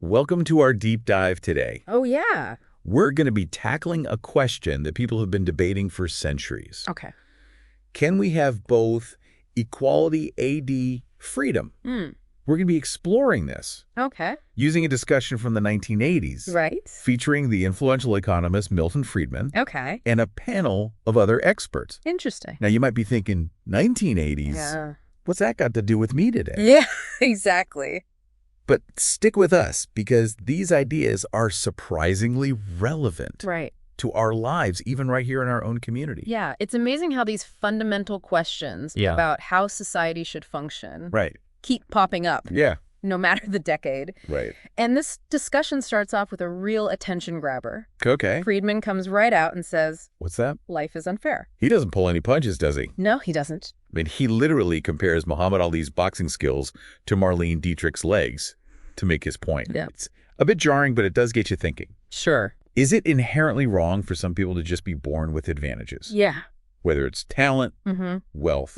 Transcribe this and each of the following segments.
Welcome to our deep dive today. Oh, yeah. We're going to be tackling a question that people have been debating for centuries. Okay. Can we have both equality AD freedom? We're going to be exploring this Okay. using a discussion from the 1980s. Right. Featuring the influential economist Milton Friedman. Okay. And a panel of other experts. Interesting. Now, you might be thinking, 1980s? Yeah. What's that got to do with me today? Yeah, exactly. But stick with us, because these ideas are surprisingly relevant Right. to our lives, even right here in our own community. Yeah, it's amazing how these fundamental questions about how society should function keep popping up, no matter the decade. Right. And this discussion starts off with a real attention grabber. Okay. Friedman comes right out and says, What's that? life is unfair. He doesn't pull any punches, does he? No, he doesn't. I mean, he literally compares Muhammad Ali's boxing skills to Marlene Dietrich's legs to make his point. Yeah. It's a bit jarring, but it does get you thinking. Sure. Is it inherently wrong for some people to just be born with advantages? Yeah. Whether it's talent, wealth,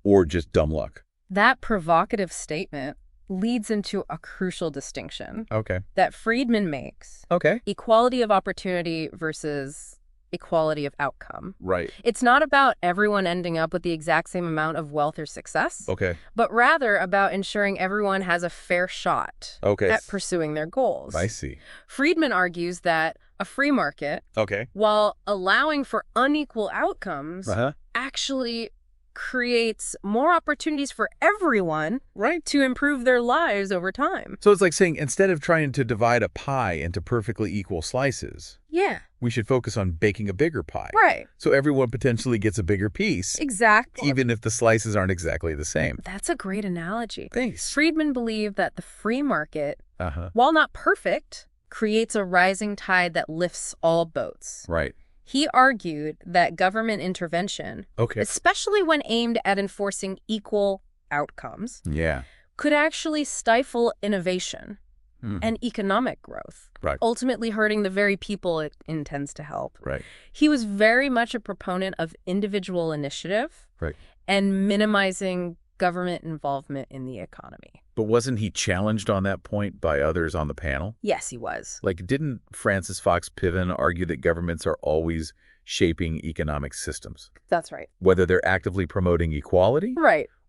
or just dumb luck? That provocative statement leads into a crucial distinction Okay. that Friedman makes. Okay. Equality of opportunity versus equality of outcome. Right. It's not about everyone ending up with the exact same amount of wealth or success, Okay. but rather about ensuring everyone has a fair shot at pursuing their goals. I see. Friedman argues that a free market, while allowing for unequal outcomes, actually creates more opportunities for everyone to improve their lives over time. So it's like saying, instead of trying to divide a pie into perfectly equal slices, we should focus on baking a bigger pie. Right. So everyone potentially gets a bigger piece. Exactly. Even if the slices aren't exactly the same. That's a great analogy. Thanks. Friedman believed that the free market, while not perfect, creates a rising tide that lifts all boats. Right. He argued that government intervention, especially when aimed at enforcing equal outcomes, could actually stifle innovation and economic growth, ultimately hurting the very people it intends to help. Right. He was very much a proponent of individual initiative and minimizing government involvement in the economy. But wasn't he challenged on that point by others on the panel? Yes, he was. Like, didn't Francis Fox Piven argue that governments are always shaping economic systems? That's right. Whether they're actively promoting equality?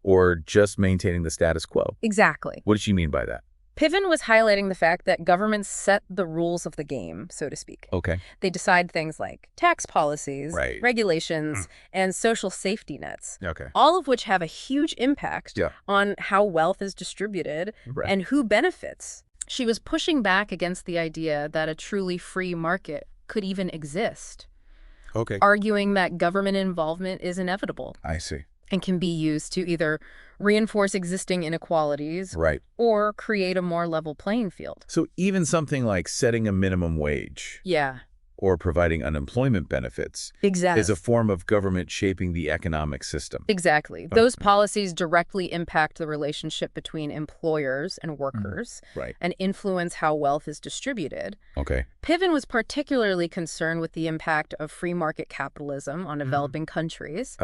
Or just maintaining the status quo? Exactly. What did she mean by that? Piven was highlighting the fact that governments set the rules of the game, so to speak. They decide things like tax policies, regulations, and social safety nets, all of which have a huge impact on how wealth is distributed and who benefits. She was pushing back against the idea that a truly free market could even exist, arguing that government involvement is inevitable. I see. And can be used to either reinforce existing inequalities or create a more level playing field. So even something like setting a minimum wage or providing unemployment benefits is a form of government shaping the economic system. Exactly. Those policies directly impact the relationship between employers and workers and influence how wealth is distributed. Piven was particularly concerned with the impact of free market capitalism on developing countries.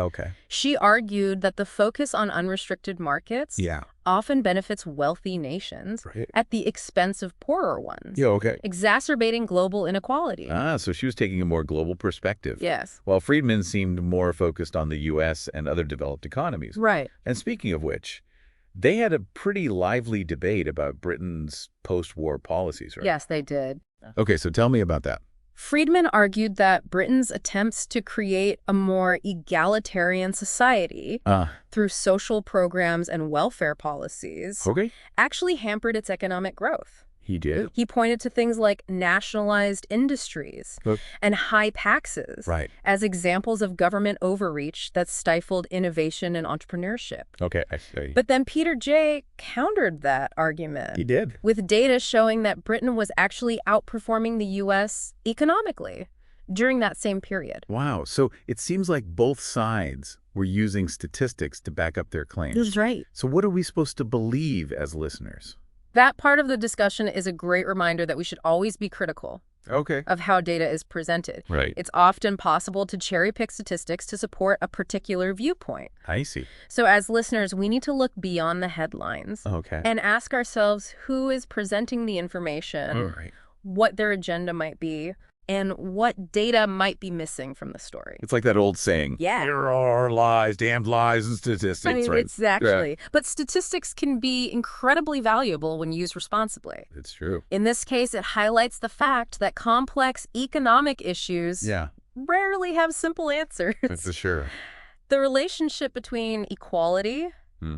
She argued that the focus on unrestricted markets often benefits wealthy nations at the expense of poorer ones, exacerbating global inequality. So she was taking a more global perspective. Yes. While Friedman seemed more focused on the U.S. and other developed economies. And speaking of which, they had a pretty lively debate about Britain's post-war policies, right? Yes, they did. Okay, so tell me about that. Friedman argued that Britain's attempts to create a more egalitarian society through social programs and welfare policies actually hampered its economic growth. He did? He pointed to things like nationalized industries and high taxes as examples of government overreach that stifled innovation and entrepreneurship. I see. But then Peter J. countered that argument. He did. With data showing that Britain was actually outperforming the U.S. economically during that same period. Wow. So it seems like both sides were using statistics to back up their claims. That's right. So what are we supposed to believe as listeners? That part of the discussion is a great reminder that we should always be critical, of how data is presented. Right. It's often possible to cherry-pick statistics to support a particular viewpoint. I see. So as listeners, we need to look beyond the headlines and ask ourselves who is presenting the information, what their agenda might be, and what data might be missing from the story. It's like that old saying, there are lies, damned lies, and statistics, right? Exactly. Yeah. But statistics can be incredibly valuable when used responsibly. It's true. In this case, it highlights the fact that complex economic issues rarely have simple answers. That's for sure. The relationship between equality,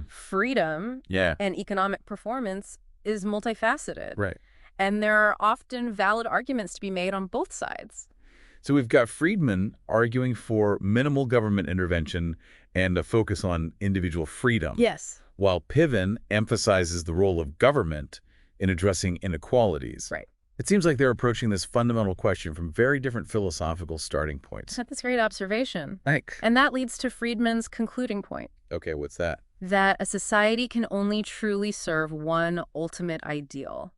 freedom, and economic performance is multifaceted. Right. And there are often valid arguments to be made on both sides. So we've got Friedman arguing for minimal government intervention and a focus on individual freedom. Yes. While Piven emphasizes the role of government in addressing inequalities. Right. It seems like they're approaching this fundamental question from very different philosophical starting points. That's a great observation. Thanks. And that leads to Friedman's concluding point. Okay, what's that? That a society can only truly serve one ultimate ideal.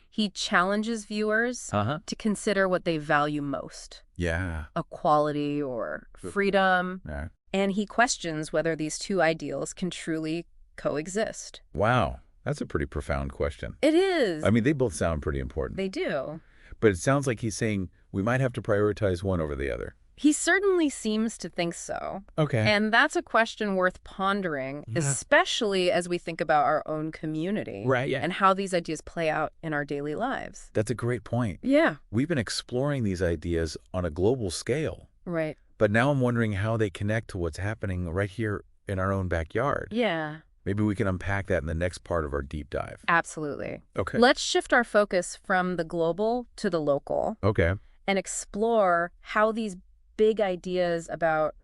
He challenges viewers to consider what they value most. Yeah. Equality or freedom. Yeah. And he questions whether these two ideals can truly coexist. Wow. That's a pretty profound question. It is. I mean, they both sound pretty important. They do. But it sounds like he's saying we might have to prioritize one over the other. He certainly seems to think so. Okay. And that's a question worth pondering, especially as we think about our own community. Right, yeah. And how these ideas play out in our daily lives. That's a great point. Yeah. We've been exploring these ideas on a global scale. Right. But now I'm wondering how they connect to what's happening right here in our own backyard. Yeah. Maybe we can unpack that in the next part of our deep dive. Absolutely. Okay. Let's shift our focus from the global to the local. Okay. And explore how these big ideas about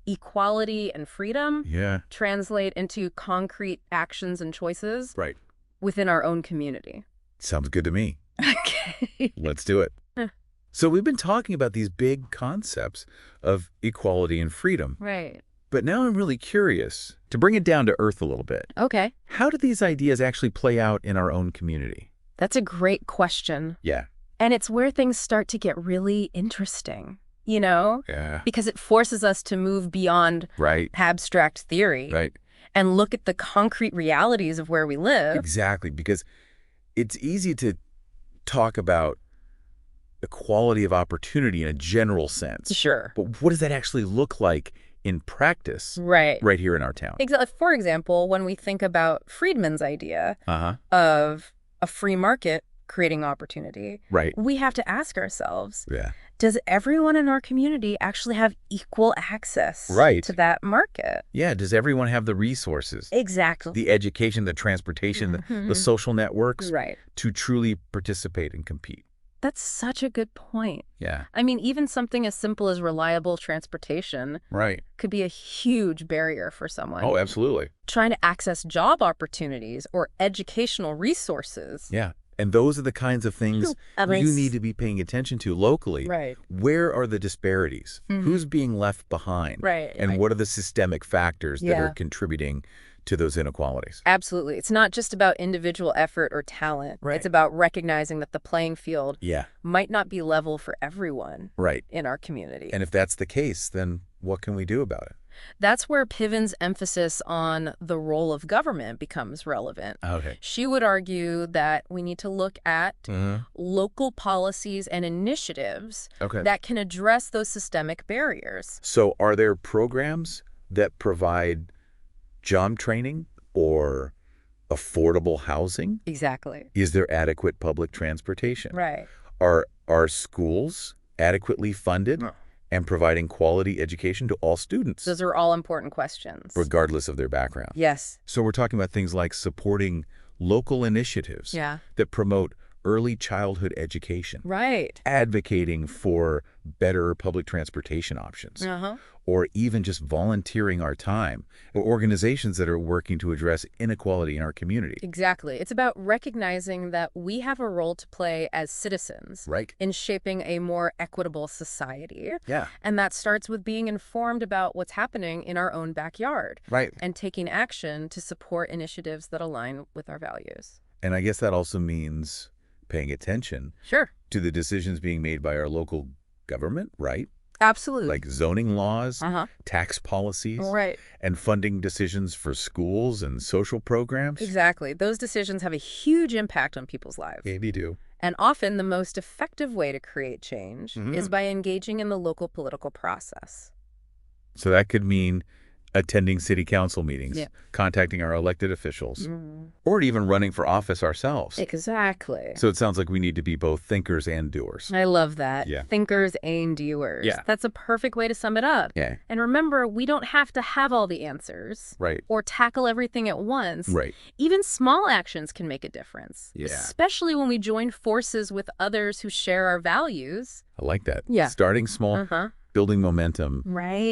equality and freedom translate into concrete actions and choices within our own community. Sounds good to me. Okay. Let's do it. So we've been talking about these big concepts of equality and freedom. Right. But now I'm really curious, to bring it down to earth a little bit. Okay. How do these ideas actually play out in our own community? That's a great question. Yeah. And it's where things start to get really interesting. You know? Yeah. Because it forces us to move beyond abstract theory and look at the concrete realities of where we live. Exactly, because it's easy to talk about equality of opportunity in a general sense. Sure. But what does that actually look like in practice right here in our town? Exactly. For example, when we think about Friedman's idea of a free market creating opportunity, we have to ask ourselves, does everyone in our community actually have equal access to that market? Yeah, does everyone have the resources? Exactly. The education, the transportation, the social networks to truly participate and compete? That's such a good point. Yeah. I mean, even something as simple as reliable transportation could be a huge barrier for someone. Oh, absolutely. Trying to access job opportunities or educational resources. Yeah. And those are the kinds of things you need to be paying attention to locally. Right. Where are the disparities? Who's being left behind? And what are the systemic factors that are contributing to those inequalities? Absolutely. It's not just about individual effort or talent. It's about recognizing that the playing field might not be level for everyone in our community. And if that's the case, then what can we do about it? That's where Piven's emphasis on the role of government becomes relevant. Okay. She would argue that we need to look at local policies and initiatives that can address those systemic barriers. So are there programs that provide job training or affordable housing? Exactly. Is there adequate public transportation? Right. Are schools adequately funded? No. And providing quality education to all students? Those are all important questions. Regardless of their background. Yes. So we're talking about things like supporting local initiatives that promote early childhood education. Right. Advocating for better public transportation options. Or even just volunteering our time. Or organizations that are working to address inequality in our community. Exactly. It's about recognizing that we have a role to play as citizens in shaping a more equitable society. Yeah. And that starts with being informed about what's happening in our own backyard. Right. And taking action to support initiatives that align with our values. And I guess that also means paying attention. Sure. to the decisions being made by our local government, right? Absolutely. Like zoning laws, tax policies, and funding decisions for schools and social programs. Exactly. Those decisions have a huge impact on people's lives. Yeah, they do. And often the most effective way to create change is by engaging in the local political process. So that could mean attending city council meetings, contacting our elected officials, or even running for office ourselves. Exactly. So it sounds like we need to be both thinkers and doers. I love that. Yeah. Thinkers and doers. Yeah. That's a perfect way to sum it up. Yeah. And remember, we don't have to have all the answers. Right. Or tackle everything at once. Right. Even small actions can make a difference. Yeah. Especially when we join forces with others who share our values. I like that. Yeah. Starting small, building momentum,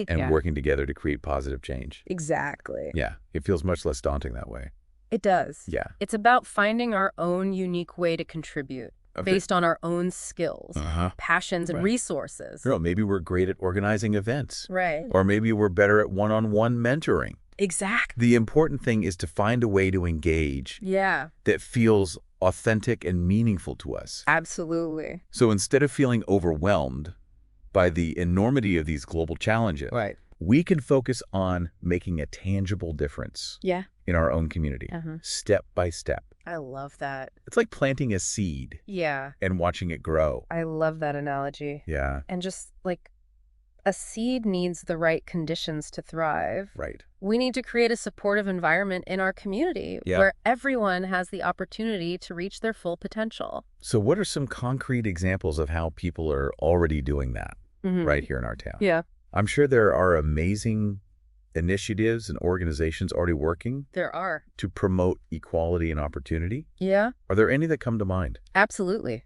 and working together to create positive change. Exactly. Yeah. It feels much less daunting that way. It does. Yeah. It's about finding our own unique way to contribute based on our own skills, passions, and resources. You know, maybe we're great at organizing events. Right. Or maybe we're better at one-on-one mentoring. Exactly. The important thing is to find a way to engage that feels authentic and meaningful to us. Absolutely. So instead of feeling overwhelmed by the enormity of these global challenges, we can focus on making a tangible difference in our own community, step by step. I love that. It's like planting a seed and watching it grow. I love that analogy. Yeah. And just like a seed needs the right conditions to thrive. Right. We need to create a supportive environment in our community where everyone has the opportunity to reach their full potential. So what are some concrete examples of how people are already doing that right here in our town? Yeah. I'm sure there are amazing initiatives and organizations already working. There are. To promote equality and opportunity. Yeah. Are there any that come to mind? Absolutely.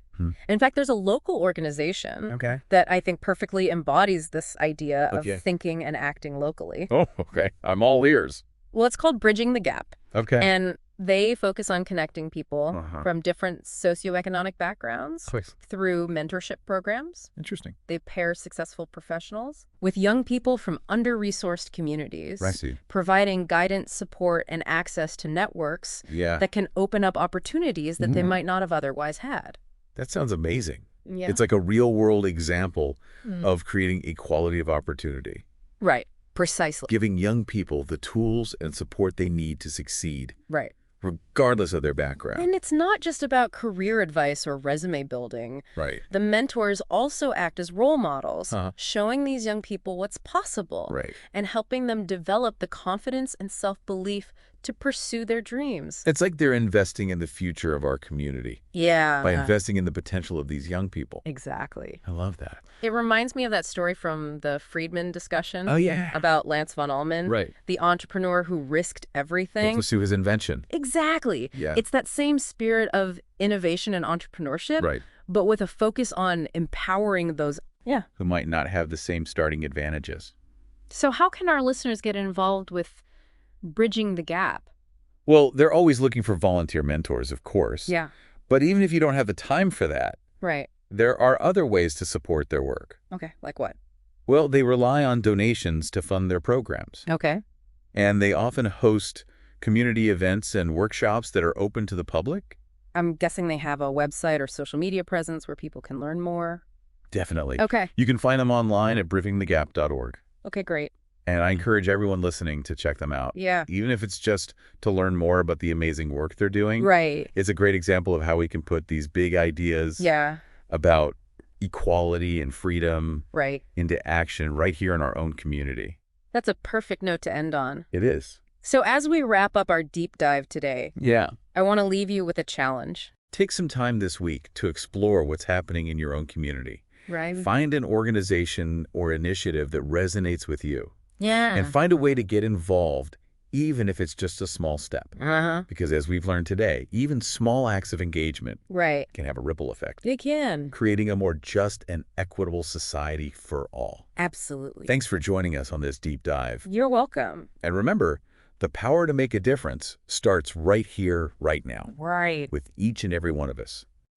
In fact, there's a local organization that I think perfectly embodies this idea of thinking and acting locally. Oh, okay. I'm all ears. Well, it's called Bridging the Gap. Okay. And they focus on connecting people from different socioeconomic backgrounds through mentorship programs. Interesting. They pair successful professionals with young people from under-resourced communities, providing guidance, support, and access to networks that can open up opportunities that they might not have otherwise had. That sounds amazing. Yeah. It's like a real-world example of creating equality of opportunity. Right. Precisely. Giving young people the tools and support they need to succeed. Right. Regardless of their background. And it's not just about career advice or resume building. Right. The mentors also act as role models, showing these young people what's possible and helping them develop the confidence and self-belief to pursue their dreams. It's like they're investing in the future of our community. Yeah. By investing in the potential of these young people. Exactly. I love that. It reminds me of that story from the Friedman discussion. Oh, yeah. About Lance von Allman. Right. The entrepreneur who risked everything. To pursue his invention. Exactly. Yeah. It's that same spirit of innovation and entrepreneurship. Right. But with a focus on empowering those who might not have the same starting advantages. So how can our listeners get involved with Bridging the Gap? Well, they're always looking for volunteer mentors, of course. Yeah. But even if you don't have the time for that, there are other ways to support their work. Okay, like what? Well, they rely on donations to fund their programs. Okay. And they often host community events and workshops that are open to the public. I'm guessing they have a website or social media presence where people can learn more. Definitely. Okay. You can find them online at bridgingthegap.org. Okay, great. And I encourage everyone listening to check them out. Yeah. Even if it's just to learn more about the amazing work they're doing. Right. It's a great example of how we can put these big ideas about equality and freedom into action right here in our own community. That's a perfect note to end on. It is. So as we wrap up our deep dive today, I want to leave you with a challenge. Take some time this week to explore what's happening in your own community. Right. Find an organization or initiative that resonates with you. Yeah. And find a way to get involved, even if it's just a small step. Because as we've learned today, even small acts of engagement can have a ripple effect. They can. Creating a more just and equitable society for all. Absolutely. Thanks for joining us on this deep dive. You're welcome. And remember, the power to make a difference starts right here, right now. Right. With each and every one of us.